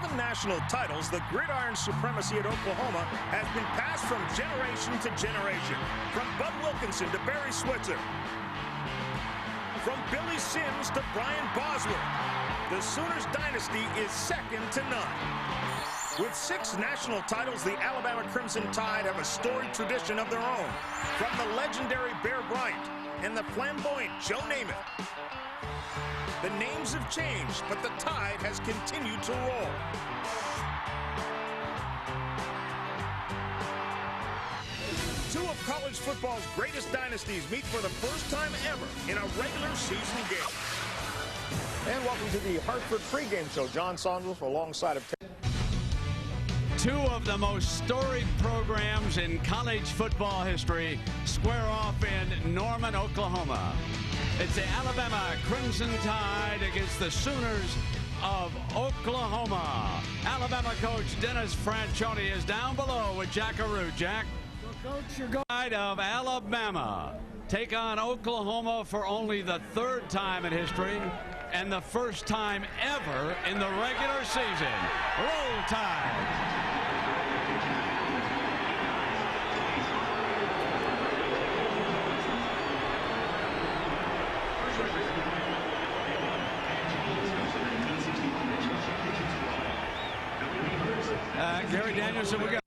7 national titles, the gridiron supremacy at Oklahoma has been passed from generation to generation. From Bud Wilkinson to Barry Switzer. From Billy Sims to Brian Bosworth. The Sooners dynasty is second to none. With 6 national titles, the Alabama Crimson Tide have a storied tradition of their own. From the legendary Bear Bryant and the flamboyant Joe Namath. The names have changed, but the Tide has continued to roll. Two of college football's greatest dynasties meet for the first time ever in a regular season game. And welcome to the Hartford pregame show. John Saunders alongside of... Two of the most storied programs in college football history square off in Norman, Oklahoma. It's the Alabama Crimson Tide against the Sooners of Oklahoma. Alabama coach Dennis Franchione is down below with Jack Arute. Jack. Coach, you're going. Tide of Alabama take on Oklahoma for only the 3rd time in history and the first time ever in the regular season. Roll Tide. Gary Danielson, we got.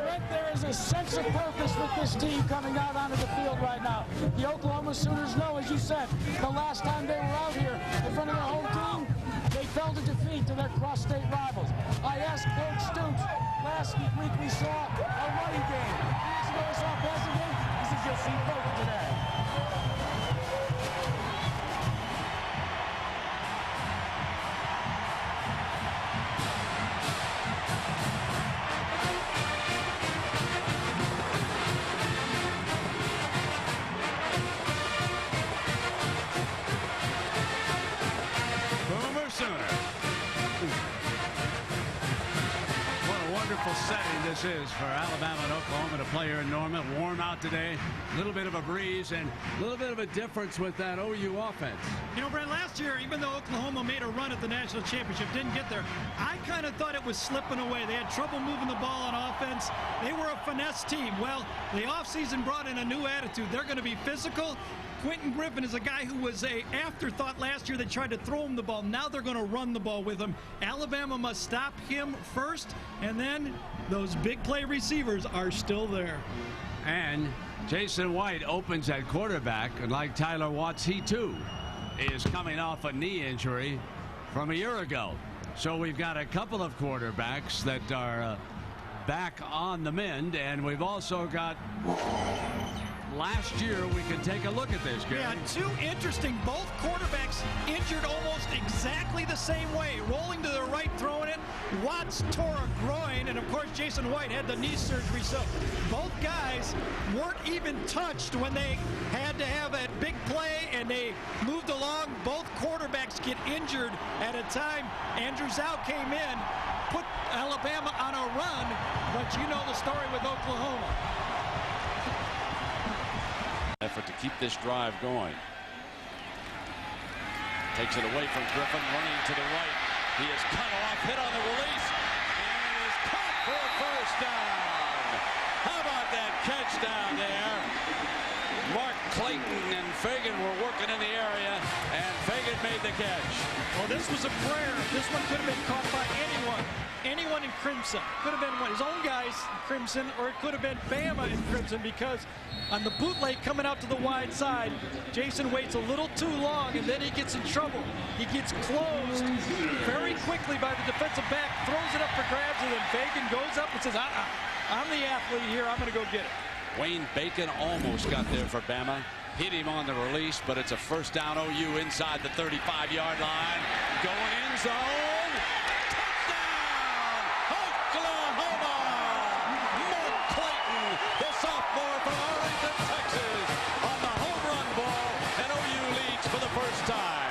Right there is a sense of purpose with this team coming out onto the field right now. The Oklahoma Sooners know, as you said, the last time they were out here in front of their home team, they fell to defeat to their cross-state rivals. I asked Coach Stoops last week we saw a running game. He said we saw a passing game. He says you'll see both today. Setting this is for Alabama and Oklahoma to play here in Norman. Warm out today, a little bit of a breeze and a little bit of a difference with that OU offense. You know, Brent, last year, even though Oklahoma made a run at the national championship, didn't get there, I kind of thought it was slipping away. They had trouble moving the ball on offense. They were a finesse team. Well, the offseason brought in a new attitude. They're going to be physical. Quentin Griffin is a guy who was an afterthought last year. They tried to throw him the ball. Now they're going to run the ball with him. Alabama must stop him first, and then those big play receivers are still there. And Jason White opens at quarterback, and like Tyler Watts, he too is coming off a knee injury from a year ago. So we've got a couple of quarterbacks that are back on the mend, and we've also got last year. We can take a look at this, Gary. Yeah, two interesting. Both quarterbacks injured almost exactly the same way. Rolling to the right, throwing it. Watts tore a groin, and of course Jason White had the knee surgery. So both guys weren't even touched when they had to have a big play, and they moved along. Both quarterbacks get injured at a time. Andrew Zhao came in, put Alabama on a run, but you know the story with Oklahoma. Effort to keep this drive going. Takes it away from Griffin, running to the right. He is cut off, hit on the release, and is caught for a first down. How about that catch down there? Mark Clayton and Fagan were working in the area, and Fagan made the catch. Well, this was a prayer. This one could have been caught by anyone. Anyone in crimson. Could have been one of his own guys in crimson, or it could have been Bama in crimson, because on the bootleg coming out to the wide side, Jason waits a little too long, and then he gets in trouble. He gets closed very quickly by the defensive back, throws it up for grabs, and then Fagan goes up and says, I'm the athlete here, I'm going to go get it. Wayne Bacon almost got there for Bama. Hit him on the release, but it's a first down. OU inside the 35-yard line. Going end zone. Touchdown! Oklahoma! Mark Clayton, the sophomore from Arlington, Texas, on the home run ball, and OU leads for the first time.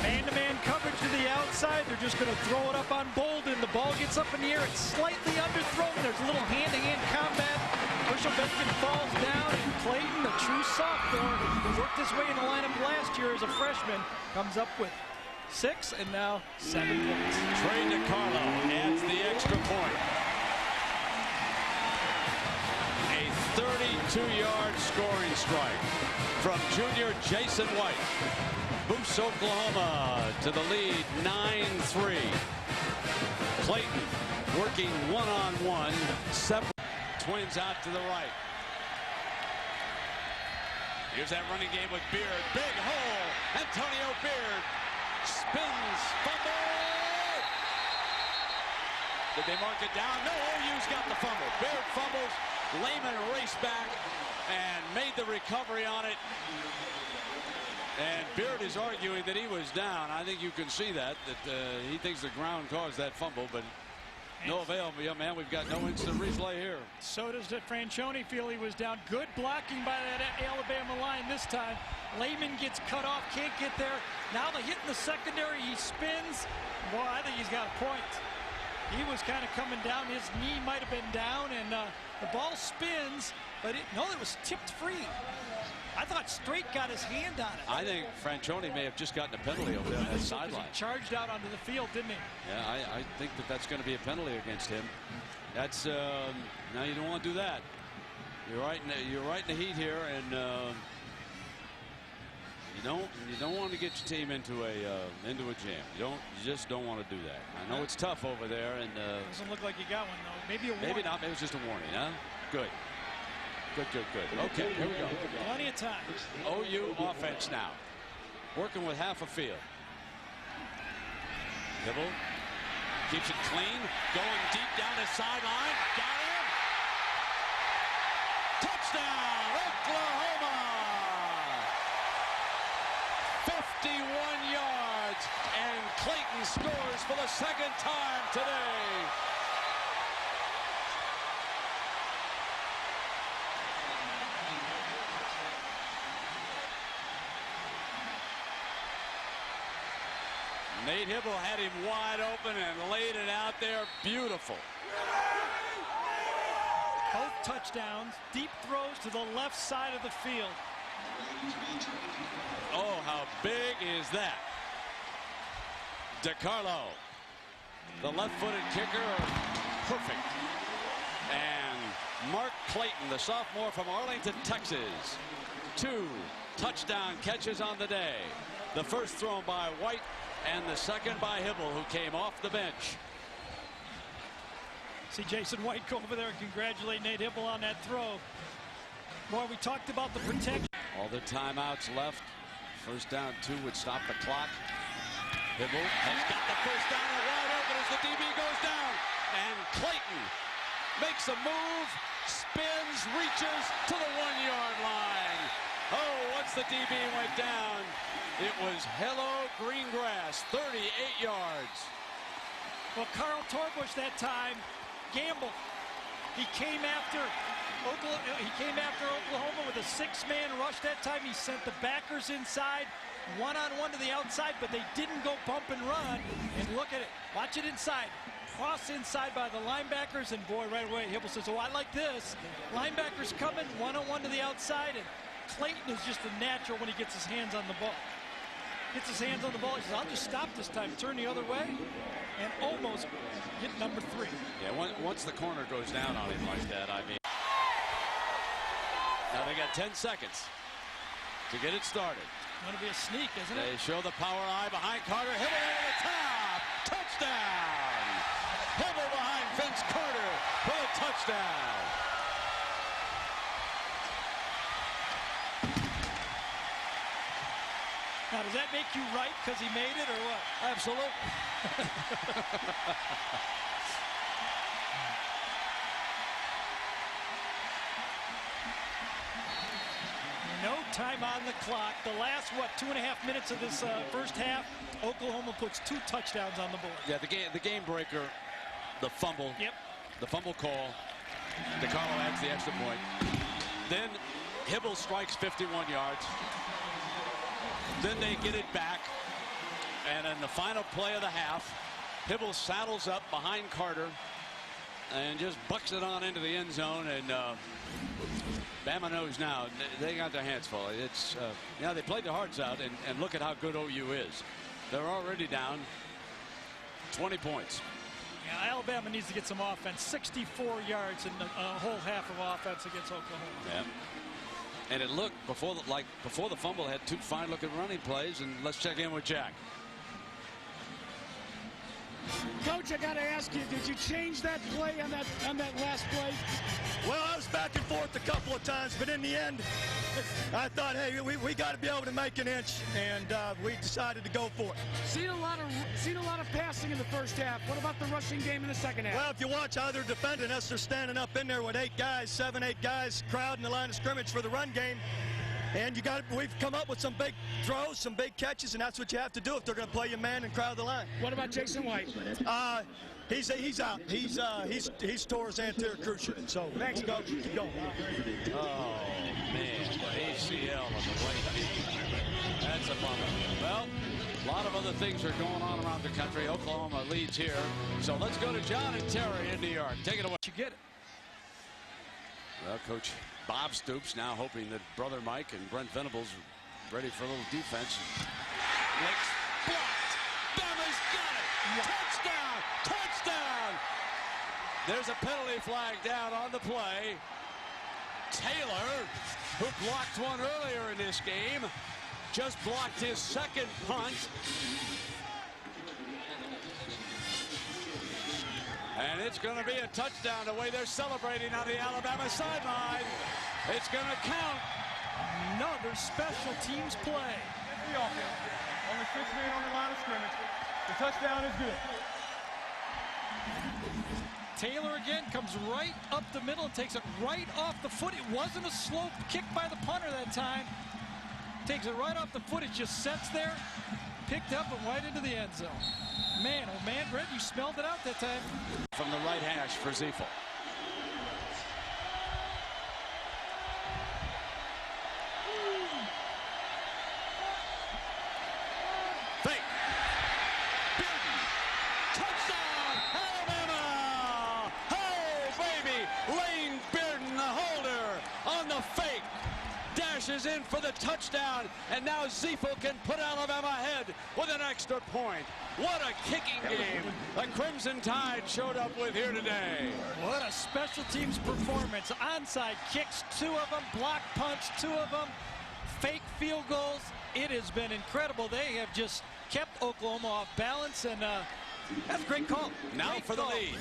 Man-to-man coverage to the outside. They're just going to throw it up on Bolden. The ball gets up in the air. It's slightly underthrown. There's a little hand-to-hand combat. Herschel Benjamin falls down, and Clayton, a true sophomore, who worked his way in the lineup last year as a freshman, comes up with 6 and now 7 points. Trey DiCarlo adds the extra point. A 32-yard scoring strike from junior Jason White boosts Oklahoma to the lead 9-3. Clayton working one-on-one. Twins out to the right. Here's that running game with Beard. Big hole. Antonio Beard spins. Fumble. Did they mark it down? No, OU's got the fumble. Beard fumbles. Lehman raced back and made the recovery on it. And Beard is arguing that he was down. I think you can see that he thinks the ground caused that fumble, but no avail, young man. We've got no instant replay here. So does Franchione feel he was down. Good blocking by that Alabama line this time. Lehman gets cut off, can't get there. Now the hit in the secondary, he spins. Boy, I think he's got a point. He was kind of coming down. His knee might have been down, and the ball spins, but it was tipped free. I thought Straight got his hand on it. I think Franchione may have just gotten a penalty over there on that sideline. He charged out onto the field, didn't he? Yeah, I think that's going to be a penalty against him. That's now you don't want to do that. You're right in the heat here, and you don't want to get your team into a jam. You just don't want to do that. I know it's tough over there, and doesn't look like you got one though. Maybe a warning. Maybe not. Maybe it's just a warning, huh? Good. Good. Okay, here we go. Plenty of time. OU offense now. Working with half a field. Hibble keeps it clean. Going deep down the sideline. Got him. Touchdown, Oklahoma. 51 yards. And Clayton scores for the second time today. Nate Hibble had him wide open and laid it out there. Beautiful. Both touchdowns, deep throws to the left side of the field. Oh, how big is that? DiCarlo, the left-footed kicker, perfect. And Mark Clayton, the sophomore from Arlington, Texas. 2 touchdown catches on the day. The first thrown by White, and the second by Hibble, who came off the bench. See Jason White go over there and congratulate Nate Hibble on that throw. Boy, we talked about the protection. All the timeouts left. First down 2 would stop the clock. Hibble has got the first down and wide open as the DB goes down. And Clayton makes a move, spins, reaches to the 1-yard line. Oh, once the DB went down, it was hello green grass, 38 yards. Well, Carl Torbush that time gambled. He came after Oklahoma with a 6-man rush that time. He sent the backers inside, one-on-one to the outside, but they didn't go bump and run. And look at it. Watch it inside. Cross inside by the linebackers, and boy, right away, Hibble says, oh, I like this. Linebackers coming, one-on-one to the outside, and Clayton is just a natural when he gets his hands on the ball. Gets his hands on the ball. He says, I'll just stop this time, turn the other way, and almost get number 3. Yeah, once the corner goes down on him like that, I mean. Now they got 10 seconds to get it started. Going to be a sneak, isn't it? They show the power eye behind Carter. Hibble over the top. Touchdown. Hibble behind Vince Carter for a touchdown. Now, does that make you right because he made it or what? Absolutely. No time on the clock. The last, 2.5 minutes of this first half, Oklahoma puts 2 touchdowns on the board. Yeah, the game breaker, the fumble. Yep. The fumble call. DiCarlo adds the extra point. Then Hibble strikes 51 yards. Then they get it back. And in the final play of the half, Hybl saddles up behind Carter and just bucks it on into the end zone, and Bama knows now they got their hands full. It's they played their hearts out, and look at how good OU is. They're already down 20 points. Yeah, Alabama needs to get some offense. 64 yards in a whole half of offense against Oklahoma. Yeah. And it looked before the fumble had two fine-looking running plays. And let's check in with Jack. Coach, I got to ask you, did you change that play on that last play? Well, I was back and forth a couple of times, but in the end, I thought, hey, we got to be able to make an inch, and we decided to go for it. Seen a lot of passing in the first half. What about the rushing game in the second half? Well, if you watch how they're defending us, they're standing up in there with 8 guys, 7-8 guys, crowding the line of scrimmage for the run game. And we've come up with some big throws, some big catches, and that's what you have to do if they're going to play your man and crowd the line. What about Jason White? He's out. He's tore his anterior cruciate. So thanks, Coach. Keep going. Oh man, ACL on the right knee. That's a bummer. Well, a lot of other things are going on around the country. Oklahoma leads here. So let's go to John and Terry in New York. Take it away. You get it. Well, Coach Bob Stoops now hoping that brother Mike and Brent Venables are ready for a little defense. Licks blocked. Bama's got it. Touchdown! Touchdown! There's a penalty flag down on the play. Taylor, who blocked one earlier in this game, just blocked his second punt. And it's going to be a touchdown the way they're celebrating on the Alabama sideline. It's going to count. Another special teams play. Only 6 men on the line of scrimmage. The touchdown is good. Taylor again comes right up the middle and takes it right off the foot. It wasn't a slow kick by the punter that time. Takes it right off the foot. It just sits there, picked up and right into the end zone. Man, oh man, Brent, you smelled it out that time. From the right hash for Ziefel. Fake. Bearden. Touchdown, Alabama! Oh, baby! Lane Bearden, the holder, on the fake. Dashes in for the touchdown, and now Ziefel can put Alabama ahead with an extra point. What a kicking game the Crimson Tide showed up with here today. What a special teams performance. Onside kicks, 2 of them, block punch, 2 of them, fake field goals. It has been incredible. They have just kept Oklahoma off balance, and that's a great call. Now great for the call. lead.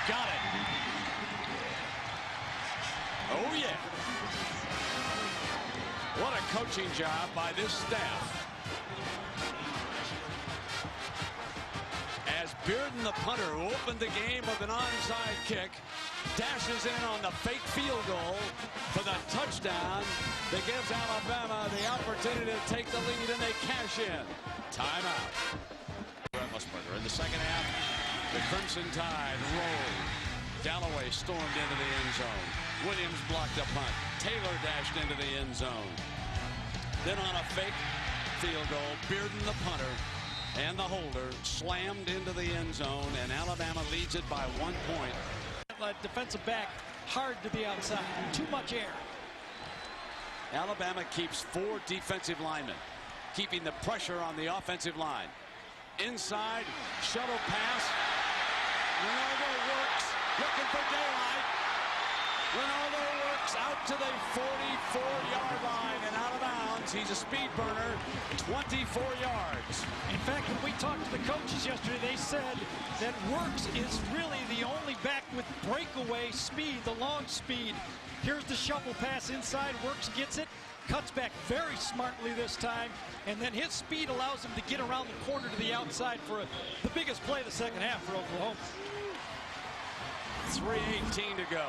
Got it. Oh, yeah. What a coaching job by this staff. As Bearden, the punter, who opened the game with an onside kick, dashes in on the fake field goal for the touchdown that gives Alabama the opportunity to take the lead, and they cash in. Timeout. Brent Musburger in the second half. The Crimson Tide rolled. Galloway stormed into the end zone. Williams blocked a punt. Taylor dashed into the end zone. Then on a fake field goal, Bearden, the punter, and the holder slammed into the end zone, and Alabama leads it by 1 point. Defensive back hard to the outside. Too much air. Alabama keeps 4 defensive linemen, keeping the pressure on the offensive line. Inside, shuttle pass. Ronaldo works, looking for daylight. Ronaldo works out to the 44-yard line and out of bounds. He's a speed burner, 24 yards. In fact, when we talked to the coaches yesterday, they said that Works is really the only back with breakaway speed, the long speed. Here's the shovel pass inside. Works gets it, cuts back very smartly this time, and then his speed allows him to get around the corner to the outside for the biggest play of the second half for Oklahoma. 3:18 to go.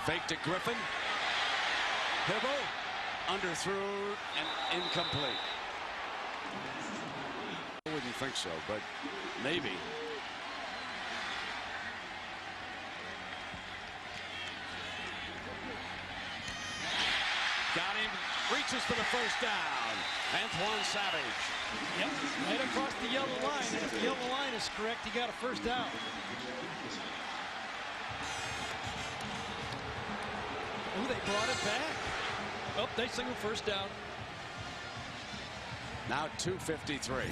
Fake to Griffin. Hybl underthrew and incomplete. I wouldn't think so, but maybe. reaches for the first down. Antoine Savage. Yep, right across the yellow line. And if the yellow line is correct, he got a first down. Ooh, they brought it back. Oh, they single first down. Now 2:53.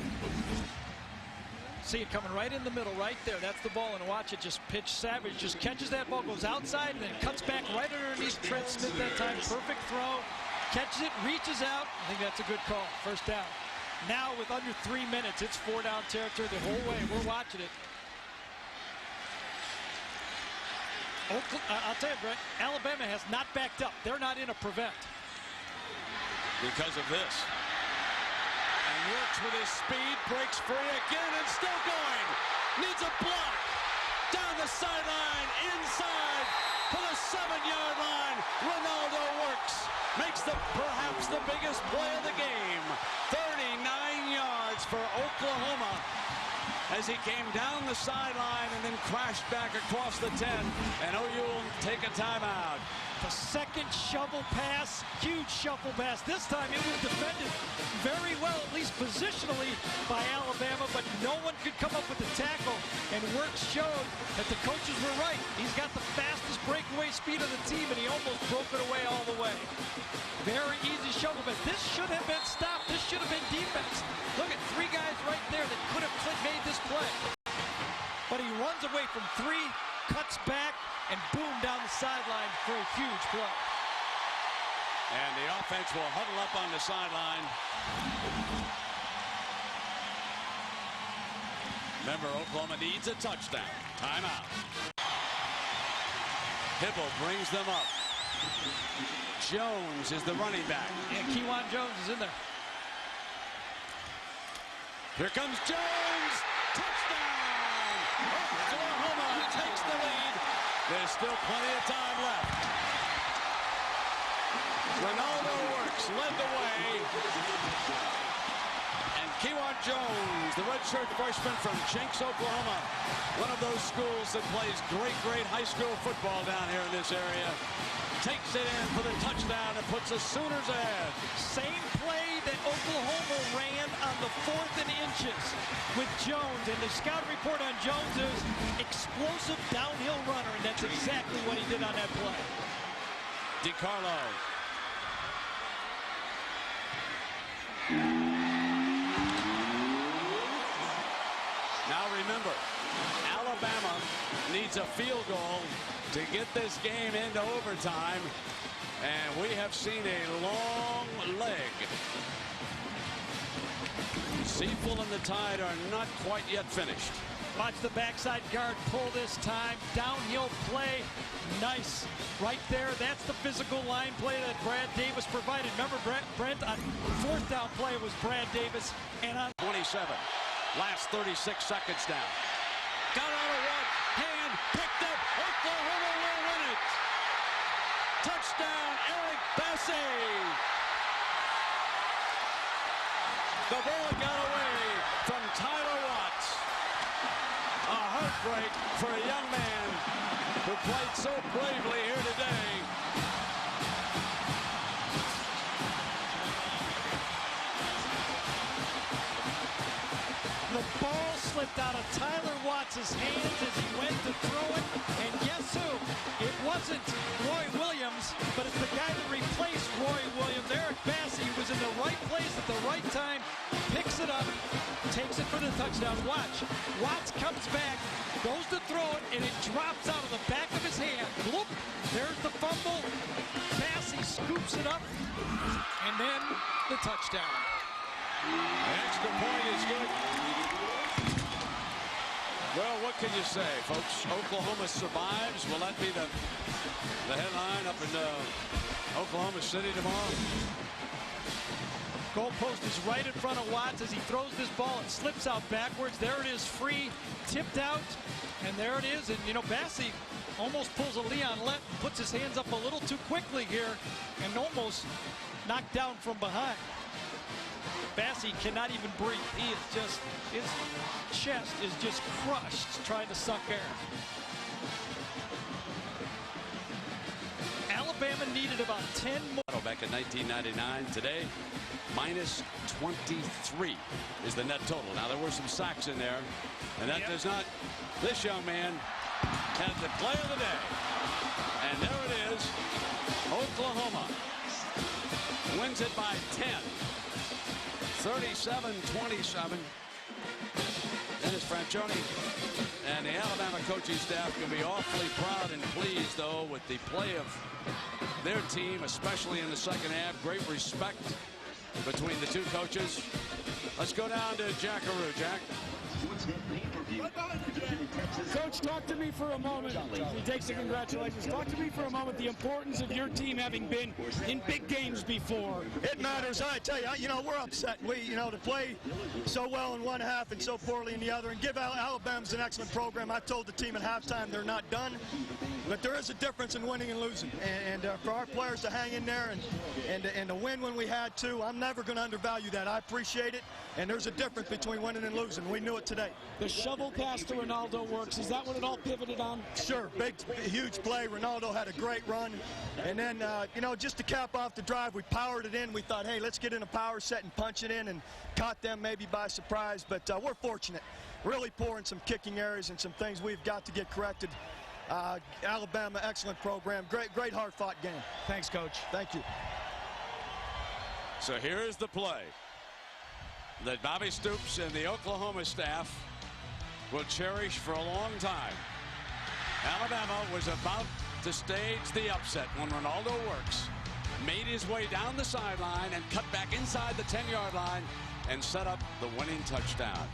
See it coming right in the middle, right there. That's the ball, and watch it just pitch. Savage just catches that ball, goes outside, and then cuts back right underneath Trent Smith that time. Perfect throw. Catches it, reaches out. I think that's a good call. First down. Now with under 3 minutes, it's 4-down territory the whole way. We're watching it. I'll tell you, Brett, Alabama has not backed up. They're not in a prevent. Because of this. And works with his speed, breaks free again, and still going. Needs a block. Down the sideline, inside, to the 7-yard line. Ronaldo works. Makes perhaps the biggest play of the game. 39 yards for Oklahoma as he came down the sideline and then crashed back across the 10. And OU will take a timeout. The second shovel pass, huge shovel pass. This time it was defended very well, at least positionally, by Alabama, but no one could come up with the tackle. And Works showed that the coaches were right. He's got the fastest breakaway speed of the team, and he almost broke it away all the way. Very easy shovel pass. This should have been stopped. This should have been defense. Look at 3 guys right there that could have made this play. But he runs away from 3, cuts back, and boom, down the sideline for a huge play. And the offense will huddle up on the sideline. Remember, Oklahoma needs a touchdown. Timeout. Hibble brings them up. Jones is the running back. Yeah, Kewan Jones is in there. Here comes Jones. Touchdown! Oklahoma takes the lead. There's still plenty of time left. Ronaldo Works led the way. And Kewan Jones, the redshirt freshman from Jenks, Oklahoma, one of those schools that plays great high school football down here in this area, takes it in for the touchdown and puts the Sooners ahead. Same play that Oklahoma ran on the 4th and inches with Jones. And the scout report on Jones is explosive downhill runner, and that's exactly what he did on that play. DiCarlo. Now remember, Alabama needs a field goal to get this game into overtime, and we have seen a long leg. Seafull and the Tide are not quite yet finished. Watch the backside guard pull this time. Downhill play. Nice. Right there. That's the physical line play that Brad Davis provided. Remember, Brent, on 4th down play was Brad Davis. And on 27. Last 36 seconds down. Got out of one hand. Picked up. Oklahoma will win it. Touchdown, Eric Bassey. The ball got away from Tyler Watts. A heartbreak for a young man who played so bravely here today. the ball slipped out of Tyler Watts' hands as he went to throw it. And guess who? It wasn't Roy Williams, but it's the guy that replaced Roy Williams. Eric Bassey was in the right place at the right time, picks it up, takes it for the touchdown. Watch. Watts comes back, goes to throw it, and it drops out of the back of his hand. Look, there's the fumble. Bassey scoops it up, and then the touchdown. The extra point is good. Well, what can you say, folks? Oklahoma survives. Will that be the headline up in Oklahoma City tomorrow? Goalpost is right in front of Watts as he throws this ball. It slips out backwards. There it is, free, tipped out, and there it is. And, you know, Bassey almost pulls a Leon Lett, puts his hands up a little too quickly here, and almost knocked down from behind. Bassey cannot even breathe. He is just, his chest is just crushed trying to suck air. Alabama needed about 10 more. Back in 1999. Today, minus 23 is the net total. Now, there were some sacks in there, and that does not. This young man had the play of the day. And there it is. Oklahoma wins it by 10. 37-27. Dennis Franchione and the Alabama coaching staff can be awfully proud and pleased, though, with the play of their team, especially in the second half. Great respect between the two coaches. Let's go down to Jackaroo. Jack. Coach, talk to me for a moment. He takes the congratulations. Talk to me for a moment the importance of your team having been in big games before. It matters. I tell you, we're upset. To play so well in one half and so poorly in the other, and give Alabama's an excellent program. I told the team at halftime they're not done, but there is a difference in winning and losing. And for our players to hang in there and to win when we had to, I'm never going to undervalue that. I appreciate it, and there's a difference between winning and losing. We knew it today. The shovel pass to Ronaldo works. Is that what it all pivoted on? Sure. Big, huge play. Ronaldo had a great run. And then, just to cap off the drive, we powered it in. We thought, hey, let's get in a power set and punch it in, and caught them maybe by surprise. But we're fortunate. Really poor in some kicking areas and some things we've got to get corrected. Alabama, excellent program. Great hard-fought game. Thanks, Coach. Thank you. So here is the play that Bobby Stoops and the Oklahoma staff will cherish for a long time. Alabama was about to stage the upset when Ronaldo Works made his way down the sideline and cut back inside the 10-yard line and set up the winning touchdown.